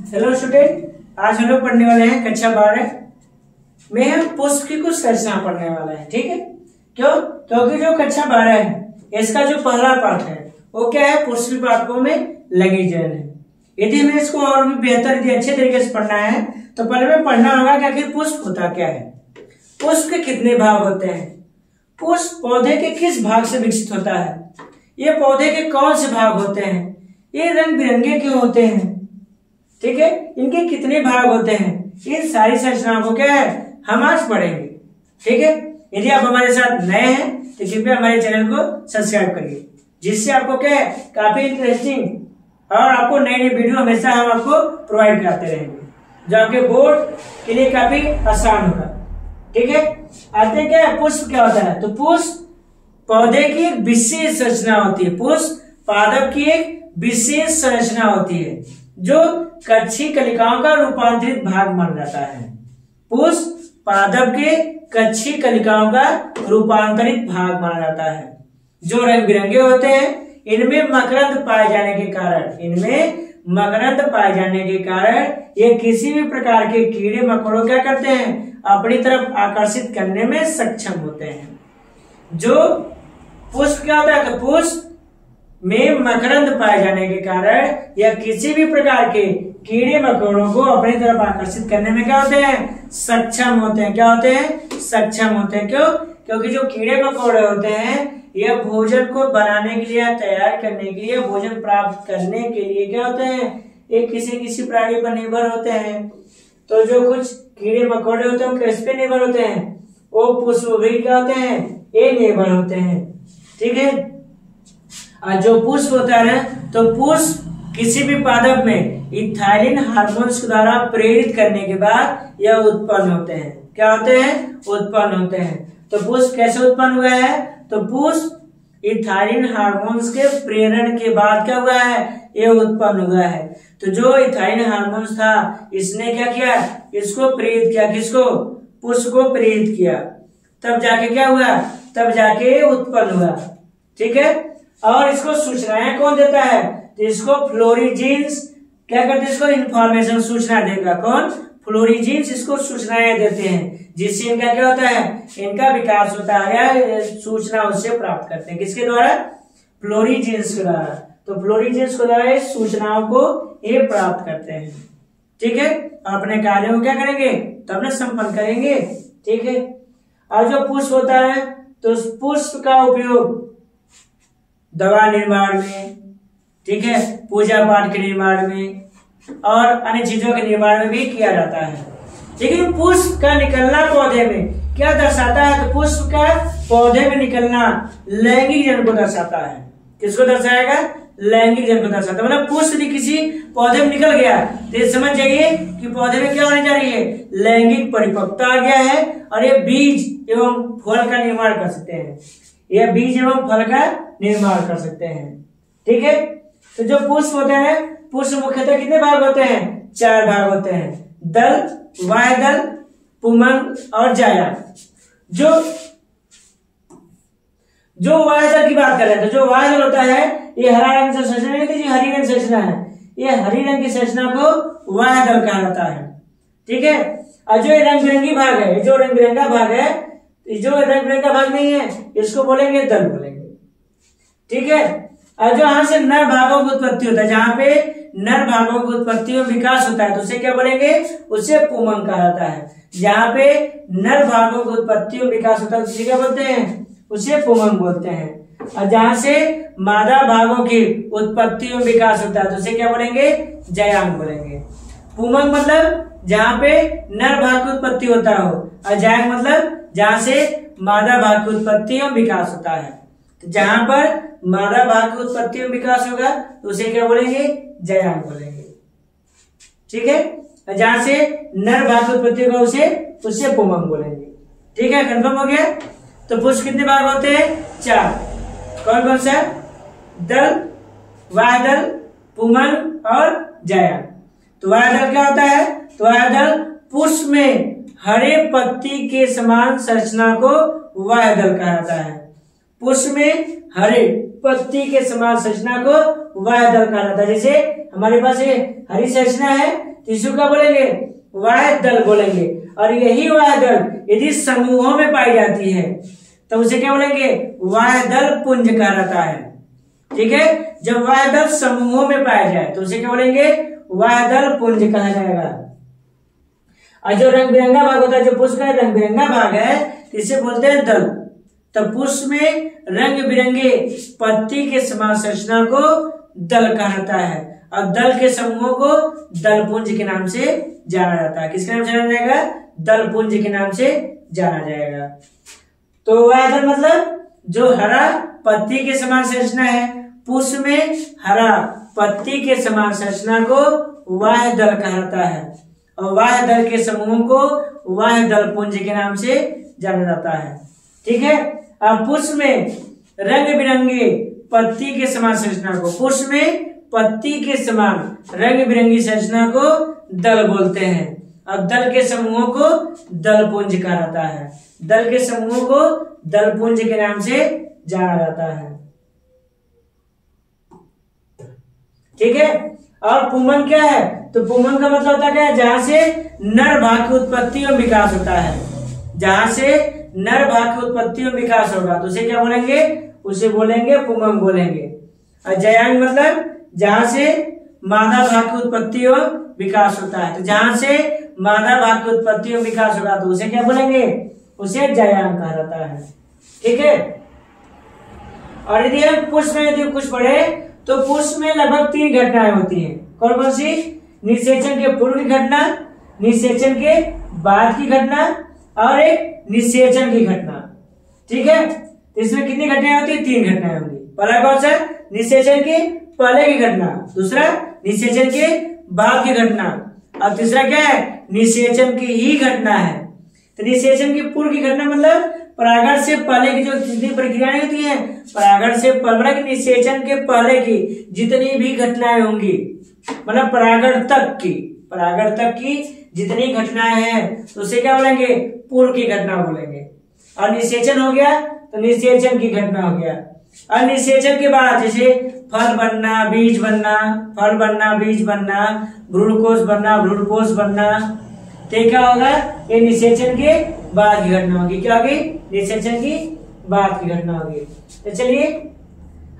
Hello student, आज हम लोग पढ़ने वाले हैं कक्षा 12 में हम पुष्प की कुछ रचना पढ़ने वाले हैं। ठीक है, क्यों? क्योंकि जो कक्षा 12 है इसका जो पहला पाठ है वो क्या है, पुष्प पाठकों में लगी जैन है। यदि हमें इसको और भी बेहतर यदि अच्छे तरीके से पढ़ना है तो पहले में पढ़ना होगा कि आखिर पुष्प होता क्या है, पुष्प के कितने भाग होते हैं, पुष्प पौधे के किस भाग से विकसित होता है, ये पौधे के कौन से भाग होते हैं, ये रंग बिरंगे क्यों होते हैं, ठीक है, इनके कितने भाग होते हैं, इन सारी संरचनाओं को क्या है हम आज पढ़ेंगे। ठीक है, यदि आप हमारे साथ नए हैं तो कृपया हमारे चैनल को सब्सक्राइब करिए, जिससे आपको क्या है काफी इंटरेस्टिंग और आपको नई नई वीडियो हमेशा हम आपको प्रोवाइड कराते रहेंगे, जो आपके बोर्ड के लिए काफी आसान होगा। ठीक है, आते हैं क्या पुष्प क्या होता है, तो पुष्प पौधे की एक विशेष संरचना होती है, पुष्प पादप की एक विशेष संरचना होती है जो कक्षी कलिकाओं का रूपांतरित भाग माना जाता है। पुष्प पादप के कक्षी कलिकाओं का रूपांतरित भाग माना जाता है, जो रंग बिरंगे होते हैं। इनमें मकरंद पाए जाने के कारण ये किसी भी प्रकार के कीड़े मकोड़ों क्या करते हैं, अपनी तरफ आकर्षित करने में सक्षम होते हैं। जो पुष्प क्या होता है, तो पुष्प में मकरंद पाए जाने के कारण या किसी भी प्रकार के कीड़े मकोड़ों को अपनी तरफ आकर्षित करने में क्या होते हैं, सक्षम होते हैं। क्या होते हैं, सक्षम होते हैं। क्यों? क्योंकि जो कीड़े मकोड़े होते हैं यह भोजन को बनाने के लिए, तैयार करने के लिए, भोजन प्राप्त करने के लिए क्या होते हैं, ये किसी प्राणी पर निर्भर होते हैं। तो जो कुछ कीड़े मकोड़े होते हैं किस पे निर्भर होते हैं, वो पुष्प भी क्या होते हैं, ये निर्भर होते हैं। ठीक है, और जो पुष्प होता है तो पुष्प किसी भी पादप में इथाइलिन हार्मोन्स के द्वारा प्रेरित करने के बाद यह उत्पन्न होते हैं। क्या होते हैं, उत्पन्न होते हैं। तो पुष्प कैसे उत्पन्न हुआ है, तो पुष्प इथाइलिन हार्मोन्स के प्रेरण के बाद क्या हुआ है, यह उत्पन्न हुआ है। तो जो इथाइलिन हार्मोन्स था इसने क्या किया, इसको प्रेरित किया, किसको, पुष्प को प्रेरित किया, तब जाके क्या हुआ, तब जाके उत्पन्न हुआ। ठीक है, और इसको सूचनाएं कौन देता है, तो इसको फ्लोरीजीन्स क्या करते हैं, इसको इंफॉर्मेशन सूचना देगा कौन, फ्लोरीजीन्स इसको सूचनाएं देते हैं, जिससे इनका क्या होता है, इनका विकास होता है या सूचना उससे प्राप्त करते हैं। किसके द्वारा, फ्लोरीजीन्स के द्वारा। तो फ्लोरीजीन्स के द्वारा सूचनाओं को ये प्राप्त करते हैं। ठीक है, अपने कार्यों को क्या करेंगे, तो अपने संपन्न करेंगे। ठीक है, और जो पुष्प होता है तो पुष्प का उपयोग दवा निर्माण में, ठीक है, पूजा पाठ के निर्माण में और अन्य चीजों के निर्माण में भी किया जाता है। लेकिन पुष्प का निकलना पौधे में क्या दर्शाता है, तो पुष्प का पौधे में निकलना लैंगिक जन्म को दर्शाता है। किसको दर्शाएगा, लैंगिक जन्म को दर्शाता है। मतलब पुष्प यदि किसी पौधे में निकल गया तो ये समझ जाइए कि पौधे में क्या होने जा रही है, लैंगिक परिपक्वता आ गया है और ये बीज एवं फल का निर्माण कर सकते हैं, यह बीज एवं फल का निर्माण कर सकते हैं। ठीक है, तो जो पुष्प होते हैं, पुष्प मुख्यतः कितने भाग होते हैं, 4 भाग होते हैं, दल, बाह्य दल, पुंमंग और जाया। जो बाह्य दल की बात कर रहे हैं, तो जो बाह्य दल होता है ये हरा रंग से संरचना नहीं थी, हरी रंग संरचना है, ये हरी रंग की संरचना को बाह्य दल कहा जाता है। ठीक है, और जो रंग बिरंगी भाग है, जो रंग बिरंगा भाग है, जो रंग बिरंगा भाग नहीं है इसको बोलेंगे दल बोलेंगे। ठीक है, और जो यहां से नर भागों की उत्पत्ति होता है, जहां पे नर भागों की उत्पत्ति और विकास होता है तो उसे क्या बोलेंगे, उसे पुंमंग कहा जाता है। जहां पे नर भागों की उत्पत्ति और विकास होता है उसे क्या बोलते हैं, उसे पुंमंग बोलते हैं। और जहां से मादा भागों की उत्पत्ति और विकास होता है तो उसे क्या बोलेंगे, जयांग बोलेंगे। पुंमंग मतलब जहां पे नर भाग की उत्पत्ति होता हो, और जयांग मतलब जहां से मादा भाग की उत्पत्ति और विकास होता है। तो जहां पर मादा भाग की उत्पत्ति और विकास होगा तो उसे क्या बोलेंगे, जयांग बोलेंगे। ठीक है, जहां से नर भाग की उत्पत्ति होगा उसे पुंमंग बोलेंगे। ठीक है, कंफर्म हो गया। तो पुष्प कितने भाग होते हैं, 4। कौन कौन सा, दल, बाह्य दल, पुंमंग और जाया। तो बाह्य दल क्या होता है, तो बाह्य दल पुष्प में हरे पत्ती के समान संरचना को बाह्य दल कहा जाता है। पुष्प में हरे पत्ती के समान संरचना को बाह्य दल कहा जाता है। जैसे हमारे पास ये हरी संरचना है, तो इसको क्या बोलेंगे, वाह्य दल बोलेंगे। और यही वाह्य दल यदि समूहों में पाई जाती है तो उसे क्या बोलेंगे, वाह्य दल पुंज कहलाता है। ठीक है, जब वाह्य दल समूहों में पाया जाए तो उसे क्या बोलेंगे, वाह्य दल पुंज कहा जाएगा। और जो रंग बिरंगा भाग होता है, जो पुष्प का रंग बिरंगा भाग है, इसे बोलते हैं दल। तो पुष्प में रंग बिरंगे पत्ती के समान संरचना को दल कहलाता है और दल के समूहों को दलपुंज के नाम से जाना जाता है। किसके नाम से जाना जाएगा, दलपुंज के नाम से जाना जाएगा। तो वाह्य दल मतलब जो हरा पत्ती के समान संरचना है, पुष्प में हरा पत्ती के समान संरचना को वाह्य दल कहलाता है और वाह्य दल के समूहों को वाह्य दलपुंज के नाम से जाना जाता है। ठीक है, अब पुष्प में रंग बिरंगे पत्ती के समान संरचना को, पुष्प में पत्ती के समान रंग बिरंगी संरचना को दल बोलते हैं और दल के समूहों को दलपुंज कहा जाता है। दल के समूहों को दलपुंज के नाम से जाना जाता है। ठीक है, और पुंमन क्या है, तो पुंमन का मतलब होता है जहां से नर भाग की उत्पत्ति और विकास होता है। जहां से नर भाग की उत्पत्ति और विकास होगा तो उसे क्या बोलेंगे, उसे बोलेंगे पुंमन बोलेंगे। और जयांग मतलब जहां से मादा भाग की उत्पत्ति और विकास होता है। तो जहां से मादा भाग की उत्पत्ति और विकास होगा तो उसे क्या बोलेंगे, उसे जयांग कहा जाता है। ठीक है, और यदि हम पुष्प में यदि कुछ पढ़े तो पुष्प में लगभग 3 घटनाएं होती हैं। कौन कौन सी, निषेचन के पूर्व की घटना, निषेचन के बाद की घटना और एक निषेचन की घटना। ठीक है, तो इसमें कितनी घटनाएं होती है, 3 घटनाएं होंगी। पहला कौन सा, निषेचन के पहले की घटना, दूसरा निषेचन के बाद की घटना और तीसरा क्या है, निषेचन की ही घटना है। तो निषेचन की पूर्व की घटना मतलब परागण से पहले की जो जितनी प्रक्रियाएं होती हैं, परागण से पहले की, निषेचन के पहले की जितनी भी घटनाएं होंगी, मतलब परागण तक की जितनी घटनाएं हैं तो उसे क्या बोलेंगे, पूर्व की घटना बोलेंगे। और निषेचन हो गया तो निषेचन की घटना हो गया। और निषेचन के बाद जैसे फल बनना, बीज बनना, फल बनना, बीज बनना, भ्रूणकोश बनना, भ्रूणपोष बनना, तो क्या होगा, ये निषेचन के बाद की घटना होगी। क्या होगी, निषेचन की बाद की घटना होगी। तो चलिए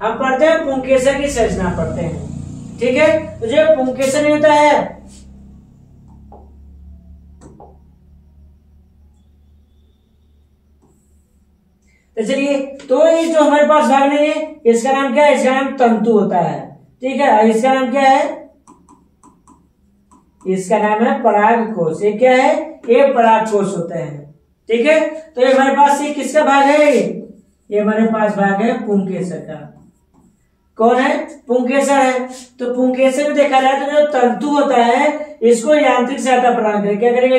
हम पढ़ते हैं पुंकेसर की संरचना पढ़ते हैं। ठीक है, तो जो पुंकेसर होता है, तो चलिए, तो ये जो हमारे पास भाग नहीं है इसका नाम क्या है, इसका नाम तंतु होता है। ठीक है, इसका नाम क्या है, इसका नाम है परागकोश। ये क्या है, ये परागकोश होते हैं। ठीक है, तो ये हमारे पास ये किसका भाग है, ये हमारे पास भाग है पुंकेसर का। कौन है, पुंकेसर है। तो पुंकेसर में देखा जाए तो जो तंतु होता है इसको यांत्रिक सहायता प्रदान करेगा। क्या करेगा,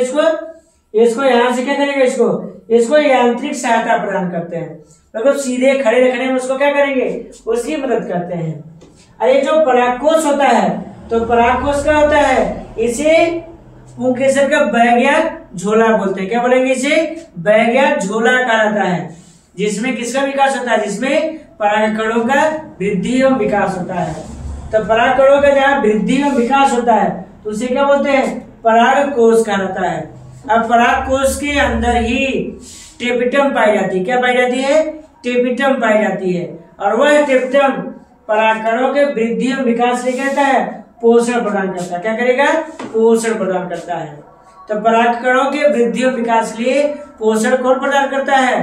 इसको यहां से क्या करेगा, इसको यांत्रिक सहायता प्रदान करते हैं। मतलब सीधे खड़े रखने में उसको क्या करेंगे, उसकी मदद करते हैं। और ये जो परागकोश होता है, तो परागकोश क्या होता है, इसे पुंकेसर का बैगिया झोला बोलते हैं। क्या बोलेंगे, इसे बैगिया झोला कहा जाता है। जिसमें किसका विकास होता है, जिसमें परागकणों का वृद्धि एवं विकास होता है। तो परागकणों का जहाँ वृद्धि एवं विकास होता है तो उसे क्या बोलते हैं, परागकोश कहा जाता है। अब परागकोश के अंदर ही टेपिटम पाई जाती है। क्या पाई जाती है, टेपिटम पाई जाती है। और वह टेपिटम परागकणों के वृद्धि एवं विकास से कहता है पोषण प्रदान करता है। क्या करेगा, पोषण प्रदान करता है। तो परागकणों के वृद्धि और विकास के लिए पोषण कौन प्रदान करता है,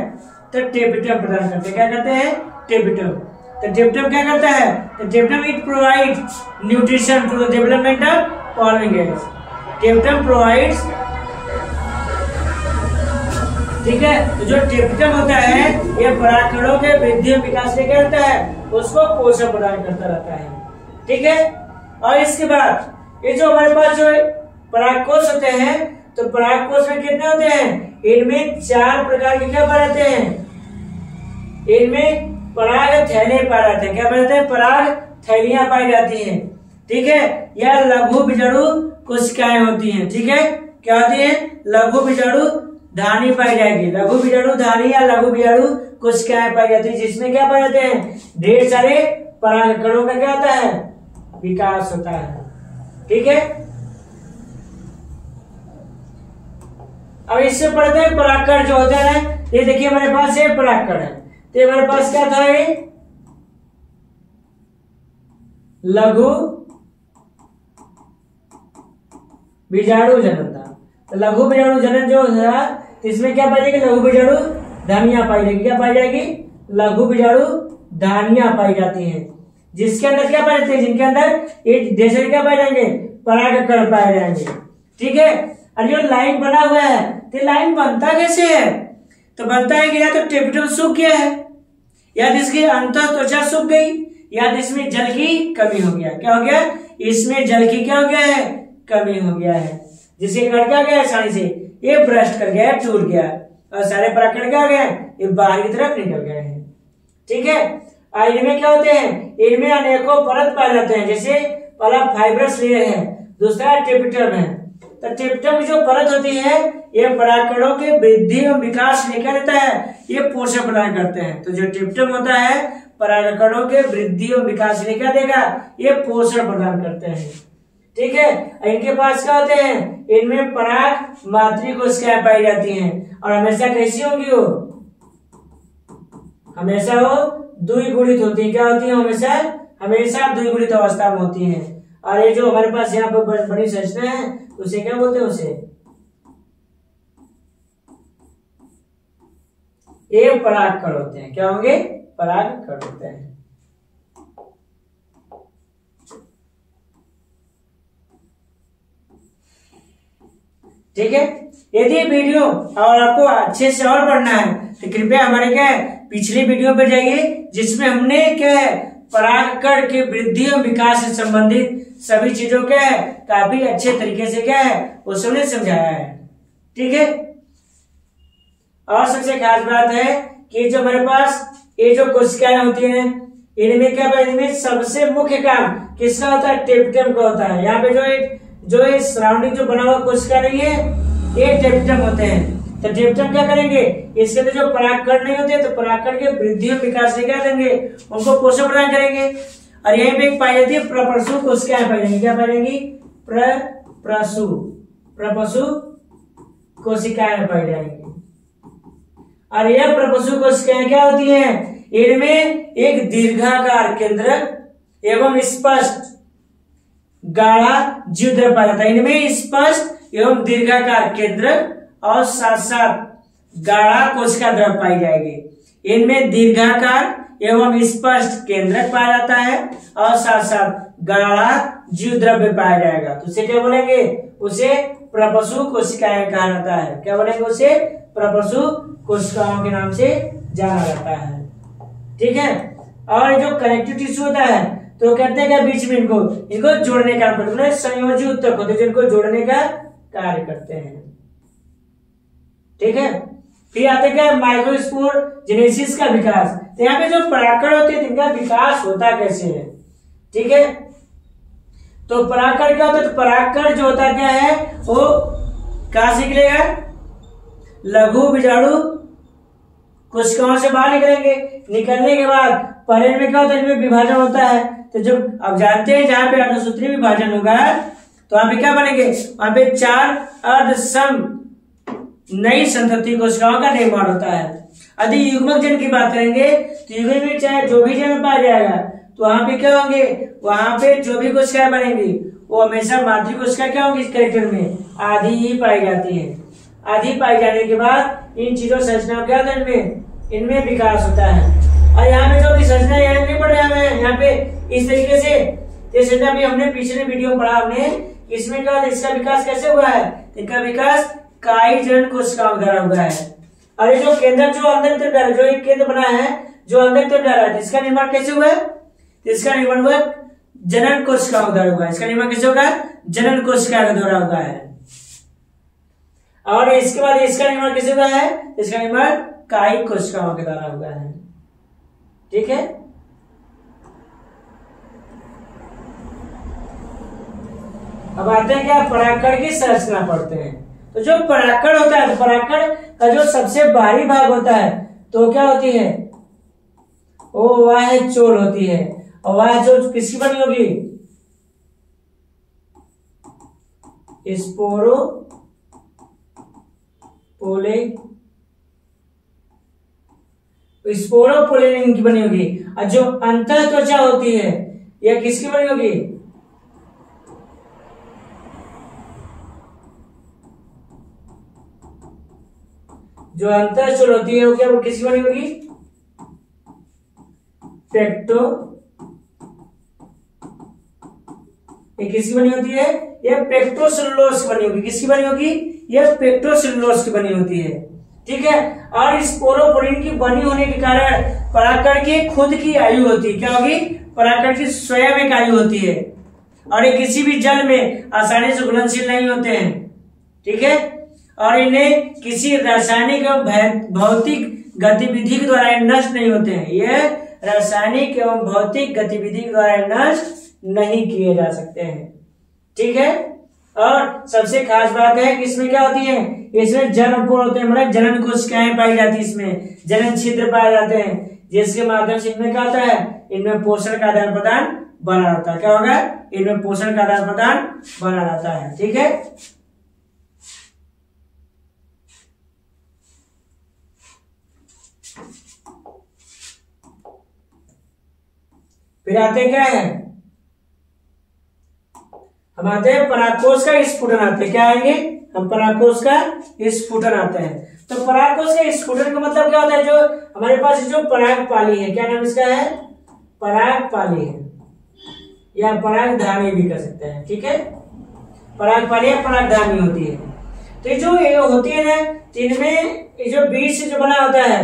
तो टेपिटम प्रदान करते हैं। क्या करते हैं, टेपिटम। तो टेपिटम क्या करता है, तो tapetum it provide nutrition to the development of following eggs. Tapetum provides, ठीक है, तो जो टेपिटम होता है ये परागकणों के वृद्धि और विकास से क्या करता है, उसको पोषण प्रदान करता रहता है। ठीक है, और इसके बाद ये जो हमारे पास जो परागकोश होते हैं, तो परागकोश में कितने होते हैं, इनमें 4 प्रकार के क्या पाए जाते हैं, इनमें पराग थैले पाए जाते हैं। क्या पाए जाते हैं, पराग थैलियां पाई जाती हैं। ठीक है, यह लघु बीजाणु कोशिकाएं होती हैं। ठीक है, क्या होती है, लघु बीजाणु धानी पाई जाएगी। लघु बीजाणु धानी या लघु बीजाणु कोशिकाएं पाई जाती है, जिसमें क्या पाए जाते हैं, ढेर सारे परागकणों का क्या होता है, विकास होता है। ठीक है, अब इससे पढ़ते हैं परागकण जो होता है। ये देखिए हमारे पास ये परागकण है, तो हमारे पास क्या था, ये लघु बीजाणु जनन था। तो लघु बीजाणु जनन जो था, इसमें क्या पाई जाएगी, लघु बीजाणु धानियां पाई जाएगी। क्या पाई जाएगी, लघु बीजाणु धानियां पाई जाती हैं, जिसके अंदर क्या पाए जाते हैं, जिनके अंदर एक जैसे क्या पाए जाएंगे, परागकण पाए जाएंगे। ठीक है। और जो लाइन बना हुआ है, तो लाइन बनता कैसे है, तो बनता है कि या तो टेपिटम सूख गया है, या इसकी अंतः त्वचा सूख गई, या इसमें जल की कमी हो गया। क्या हो गया, इसमें जल की क्या हो गया है, कमी हो गया है, जिसके कट क्या गया आसानी से ये ब्रस्ट कर गया, टूट गया, और सारे परागकण क्या हो गए, ये बाहर की तरफ निकल गए हैं। ठीक है। और इनमें क्या होते हैं, इनमें अनेकों परत पाए जाते हैं। जैसे पहला फाइब्रस लेयर है, दूसरा टेपिटम है। तो टेपिटम की जो परत होती है, ये परागकणों के वृद्धि और विकास में क्या देता है, ये पोषण प्रदान करते हैं। तो जो टेपिटम होता है, परागकणों के वृद्धि और विकास में क्या देगा, ये पोषण प्रदान करते हैं। ठीक है। इनके पास क्या होते हैं, इनमें पराग मातृ कोशिकाएं पाई जाती हैं, और हमेशा कैसी होंगी, वो हमेशा वो द्विगुणित होती है। क्या होती है, हमेशा द्विगुणित अवस्था में होती हैं। और ये जो हमारे पास यहाँ पर बड़ी संरचना है, उसे क्या बोलते हैं, उसे ये परागकण होते हैं। क्या होंगे, परागकण होते हैं। ठीक है। यदि वीडियो और आपको अच्छे से और पढ़ना है, तो कृपया हमारे क्या है, पिछली वीडियो पे जाइए, जिसमें हमने क्या है, परागकण के वृद्धि और विकास से संबंधित सभी चीजों क्या है, काफी अच्छे तरीके से क्या है, उसने समझाया है। ठीक है। और सबसे खास बात है कि जो हमारे पास ये जो कोशिकाएं होती हैं, इनमें क्या, इनमें सबसे मुख्य काम किसका होता है, टेपिटम का होता है। यहाँ पे जो ये सराउंडिंग जो बना हुआ कोशिका नहीं है, ये टेपिटम होते हैं। तो टेपिटम क्या करेंगे, इसके अंदर जो परागकण नहीं होते, तो परागकण के वृद्धि और विकास से क्या देंगे, उनको पोषण प्रदान करेंगे। और यहीं पे पाई जाती है प्रपरसु कोशिकाएं पाई जाएंगी। क्या पाई जाएंगी, प्रपरसु कोशिकाएं पाई जाएंगी। और यह प्रपरसु कोशिकाएं क्या होती हैं, इनमें एक दीर्घाकार केंद्रक एवं स्पष्ट गाढ़ा जीवद्रव्य पाया जाता है। इनमें स्पष्ट एवं दीर्घाकार केंद्रक और साथ साथ गाढ़ा कोशिका द्रव्य पाई जाएगी। इनमें दीर्घाकार एवं स्पष्ट केंद्रक पाया जाता है, और साथ साथ गाढ़ा जीवद्रव्य पाया जाएगा। तो उसे क्या बोलेंगे, उसे प्रपरसु कोशिकाएं कहा जाता है। क्या बोलेंगे, उसे प्रपरसु कोशिकाओं के नाम से जाना जाता है। ठीक है। और जो कनेक्टिव टिश्यू होता है, तो कहते हैं क्या, बीच में इनको जोड़ने का काम करते हैं, संयोजी ऊतक होते हैं जिनको जोड़ने का कार्य करते हैं। ठीक है। फिर आते क्या, माइक्रोस्पोर जेनेसिस का विकास। तो यहाँ पे जो परागकण होते हैं, इनका विकास होता कैसे है। ठीक है। तो परागकण क्या होता है, तो परागकण जो होता क्या है, वो कहां से निकलेगा, लघु बीजाणु कोशिकाओं से बाहर निकलेंगे। निकलने के बाद पहले में क्या होता है, इनमें विभाजन होता है। तो जब अब जानते हैं, जहां पे अर्धसूत्री विभाजन होगा, तो वहां पे क्या बनेंगे, वहां पे 4 अर्धसम नई संतति कोशिकाओं का निर्माण होता है। यदि युग्मक जन की बात करेंगे, तो युग्मक में चाहे जो भी जन पाया जाएगा, तो वहां पे क्या होंगे, वहां पे जो भी कोशिकाएं बनेंगी, वो हमेशा मातृ कोशिका क्या होंगी, इस कैरेक्टर में आधी ही पाई जाती है। आधी पाई जाने के बाद इन चीजों संरचनाओं क्या होता है, इनमें विकास होता है। और यहाँ पे जो भी संरचना यहाँ नहीं पढ़ रहे हैं, यहाँ पे इस तरीके से ये संरचना भी हमने पिछले वीडियो में पढ़ा हमने, इसमें क्या इसका विकास कैसे हुआ है, इनका विकास काई जनन कोशिकाओं द्वारा हुआ है। और ये जो केंद्र जो अंदर की तरफ जा रहा है, जो एक केंद्र बना है जो अंदर की तरफ जा रहा है, इसका निर्माण कैसे हुआ है, इसका निर्माण हुआ जनन कोशिकाओं द्वारा हुआ है। इसका निर्माण कैसे होगा, जनन कोशिका के द्वारा हुआ है। और इसके बाद इसका निर्माण कैसे हुआ है, इसका निर्माण कायिक कोशिकाओं के द्वारा हुआ है। ठीक है। अब आते हैं क्या, परागकण की संरचना पढ़ते हैं। तो जो परागकण होता है, तो परागकण का जो सबसे बाहरी भाग होता है, तो क्या होती है, वो वाह चोल होती है। और वाह चोल किसकी बनी होगी, स्पोरो पोले स्पोरोपोलिन की बनी होगी। और जो अंतः त्वचा होती है यह किसकी बनी होगी? जो अंतःचूल होती है वो क्या, वो किसकी बनी होगी? पेक्टो, ये किसकी बनी होती है? ये पेक्टोसेलुलोज की बनी होगी। किसकी बनी होगी? ये पेक्टोसेलुलोज की बनी होती है। ठीक है। और इस स्पोरोपोलिन की बनी होने के कारण परागकण की खुद की आयु होती है। क्या होगी? परागकण की स्वयं एक आयु होती है और ये किसी भी जल में आसानी से घुलनशील नहीं होते हैं। ठीक है। और इन्हें किसी रासायनिक एवं भौतिक गतिविधि के द्वारा नष्ट नहीं होते हैं। यह रासायनिक एवं भौतिक गतिविधि के द्वारा नष्ट नहीं किए जा सकते हैं। ठीक है। और सबसे खास बात है कि इसमें क्या होती है? इसमें जन्मपोर होते हैं, मतलब जनन कोशिकाएं पाई जाती है, इसमें जनन छिद्र पाए जाते हैं, जिसके माध्यम से इनमें क्या होता है? इनमें पोषण का आदान प्रदान बना रहता है। क्या होगा? इनमें पोषण का आदान प्रदान बना रहता है। ठीक है। फिर आते क्या है? हम आते हैं परागकोश का स्फुटन आते हैं। क्या आएंगे? हम परागकोश का स्फुटन आते हैं। तो परागकोश का स्फुटन का मतलब क्या होता है? जो हमारे पास जो परागपाली है, क्या नाम इसका है? परागपाली है या परागधानी भी कर सकते हैं। ठीक है। परागपाली या परागधानी होती है। तो ये जो होती है ना, इनमें जो बीज से जो बना होता है,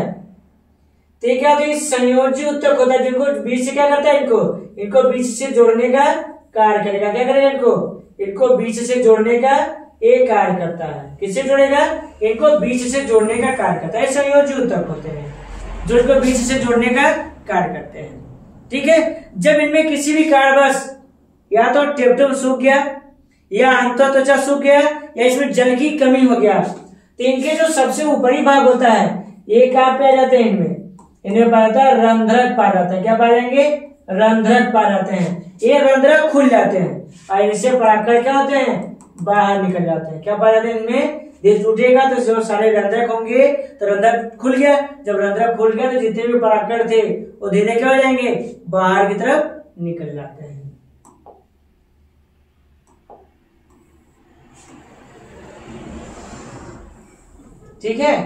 तो ये क्या होता है? संयोजी उत्तक होता है, जिनको बीज से क्या करता है? इनको बीज से जोड़ने का कार्य करेगा। क्या करेगा? इनको बीज से जोड़ने का एक कार्य करता है। किससे जोड़ेगा? इनको बीज से जोड़ने का कार्य करता है। संयोजी उत्तक होते हैं जो इनको बीज से जोड़ने का कार्य करते हैं। ठीक है। जब इनमें किसी भी कारणवश या तो टेप्टम सूख गया या अंतःत्वचा सूख गया या इसमें जल की कमी हो गया, तो इनके जो सबसे ऊपरी भाग होता है ये कहाँ पे आ जाते हैं? इनमें पाया जाता है रंध्रक पाया जाता है। क्या पाए जाएंगे? रंध्रक पाए जाते हैं। ये रंध्रक खुल जाते हैं और इनसे परागकण क्या होते हैं? बाहर निकल जाते हैं। क्या पाया जाता है? इनमें धीरे टूटेगा तो जो सारे रंध्रक होंगे तो रंध्रक खुल गया। जब रंध्रक खुल गया तो जितने भी परागकण थे वो धीरे क्या हो जाएंगे? बाहर की तरफ निकल जाते हैं। ठीक है।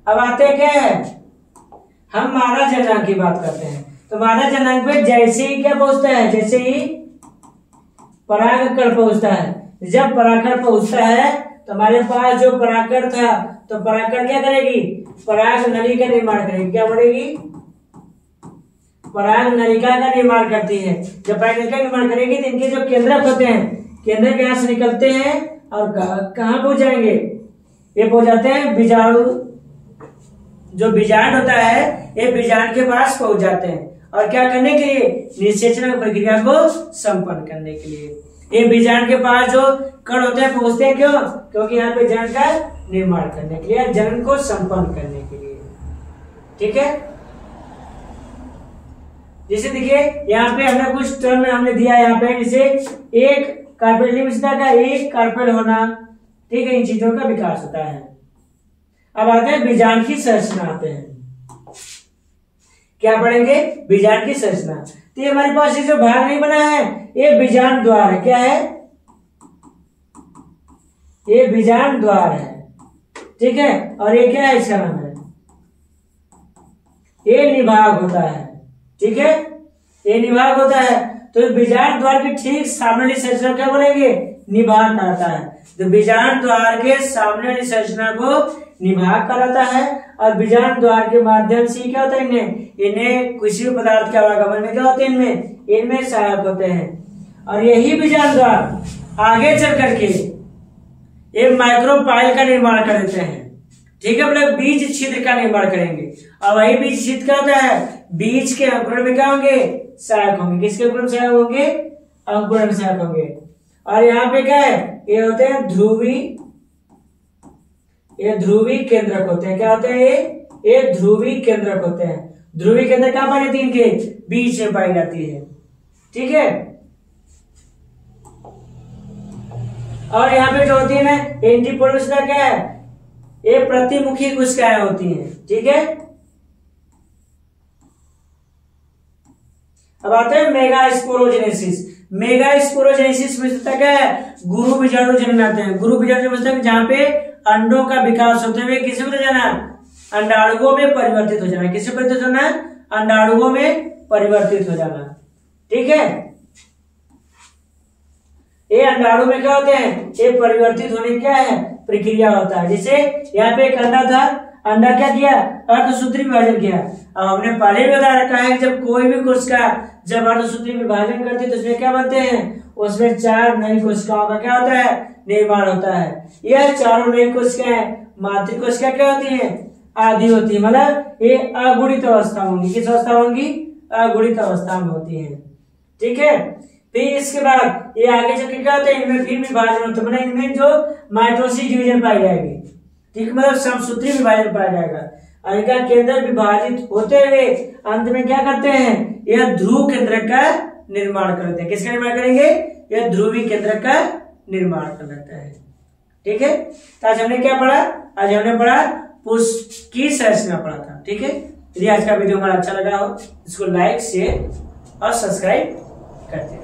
अब आते हैं क्या है? हम मादा जनांग की बात करते हैं। तो मादा जनांग पे जैसे ही क्या पहुंचता है? जैसे ही परागकण पहुंचता है, जब परागकण पहुंचता है तो हमारे पास जो परागकण था, तो परागकण क्या करेगी? पराग नली का निर्माण करेगी। क्या बढ़ेगी? पराग नलिका का निर्माण करती है। जब पराग नलिका का निर्माण करेगी तो इनके जो केंद्रक होते हैं, केंद्रक यहाँ से निकलते हैं और कहाँ पहुंच जाएंगे? ये पहुंच जाते हैं बीजाणु, जो बीजांड होता है ये बीजांड के पास पहुंच जाते हैं। और क्या करने के लिए? निषेचन प्रक्रिया को संपन्न करने के लिए। ये बीजांड के पास जो कण होते हैं पहुंचते हैं। क्यों? क्योंकि यहाँ पे जनन का निर्माण करने के लिए, जनन को संपन्न करने के लिए। ठीक है। जैसे देखिए यहाँ पे हमने कुछ टर्म हमने दिया यहाँ पे, जैसे एक कार्पेल निम्नता का एक कार्पेल होना। ठीक है। इन चीजों का विकास होता है। अब आते हैं बीजांड की संरचना आते हैं। क्या पढ़ेंगे? बीजांड की संरचना। तो ये हमारे पास ये जो भाग नहीं बना है ये बीजांड द्वार है। क्या है? ये बीजांड द्वार है। ठीक है। और ये क्या है? इसका नाम है, ये निभाग होता है। ठीक है। ये निभाग होता है। तो बीजांड द्वार की ठीक सामने वाली संरचना क्या बोलेंगे? निभाग कहलाता है। तो बीजांड द्वार के सामने वाली संरचना को निभाग कहलाता है। और बीजांड द्वार के माध्यम से क्या होता है? इन्हें किसी भी पदार्थ के आवागमन में क्या होते हैं? इनमें सहायक होते हैं। और यही बीजांड द्वार आगे चल करके एक माइक्रोपाइल का निर्माण कर देते हैं। ठीक है। मतलब बीज छिद्र का निर्माण करेंगे। और वही बीज छिद्र क्या होता है? बीज के अंकुरण में क्या होंगे? सहायक होंगे। किसके अंकुरण में सहायक होंगे? अंकुरण में सहायक होंगे। और यहाँ पे क्या है? ये होते हैं ध्रुवी, ये ध्रुवी केंद्रक होते हैं। क्या होते हैं? ये ध्रुवी केंद्रक होते हैं। ध्रुवी केंद्रक कहाँ पाई जाती है? इनके बीच में पाई जाती है। ठीक है। और यहाँ पे जो होती है ना एंटीपोलर क्या है? ये प्रतिमुखी कोशिकाएं होती हैं। ठीक है, अब आते हैं मेगास्पोरोजेनेसिस। मेगास्पोरोजेनेसिस में होता क्या है, गुरु बीजाणु जनन आते हैं। गुरु बीजाणु में जहां पे अंडों का विकास होते हुए किसी में जाना, अंडाणुओं में परिवर्तित हो जाना। किसी परिवर्तित होना, अंडाणुओं में परिवर्तित हो जाना। ठीक है, ये अंडाणु में क्या होते हैं, ये परिवर्तित होने की क्या है, प्रक्रिया होता है। जैसे यहाँ पे एक अंडा था, अंडा क्या किया, अर्धसूत्री विभाजन किया। अब हमने पहले भी बता रखा है कि जब कोई भी कोशिका जब अर्धसूत्री विभाजन करती है तो उसमें क्या बनते हैं, उसमें 4 नई कोशिकाओं का क्या होता है, निर्माण होता है। यह चारों नई कोशिकाएं मातृ कोशिका क्या होती है, आदि होती है, मतलब ये अगुणित अवस्था होंगी। किस अवस्था होंगी, अगुणित अवस्था में होती है। ठीक है, फिर इसके बाद ये आगे चल के क्या होता है, इनमें फिर विभाजन होता है, मतलब इनमें जो माइटोसिस डिवीजन पाई जाएगी। ठीक, मतलब समसूत्री विभाजन पाया जाएगा। इनका केंद्र विभाजित होते हुए अंत में क्या करते हैं, यह ध्रुव केंद्र का निर्माण करते हैं। किसका निर्माण करेंगे, यह ध्रुवी केंद्र का निर्माण कर लेता है। ठीक है, तो आज हमने क्या पढ़ा, आज हमने पढ़ा पुष्प की संरचना पढ़ा था। ठीक है, यदि आज का वीडियो हमारा अच्छा लगा हो इसको लाइक शेयर और सब्सक्राइब करते हैं।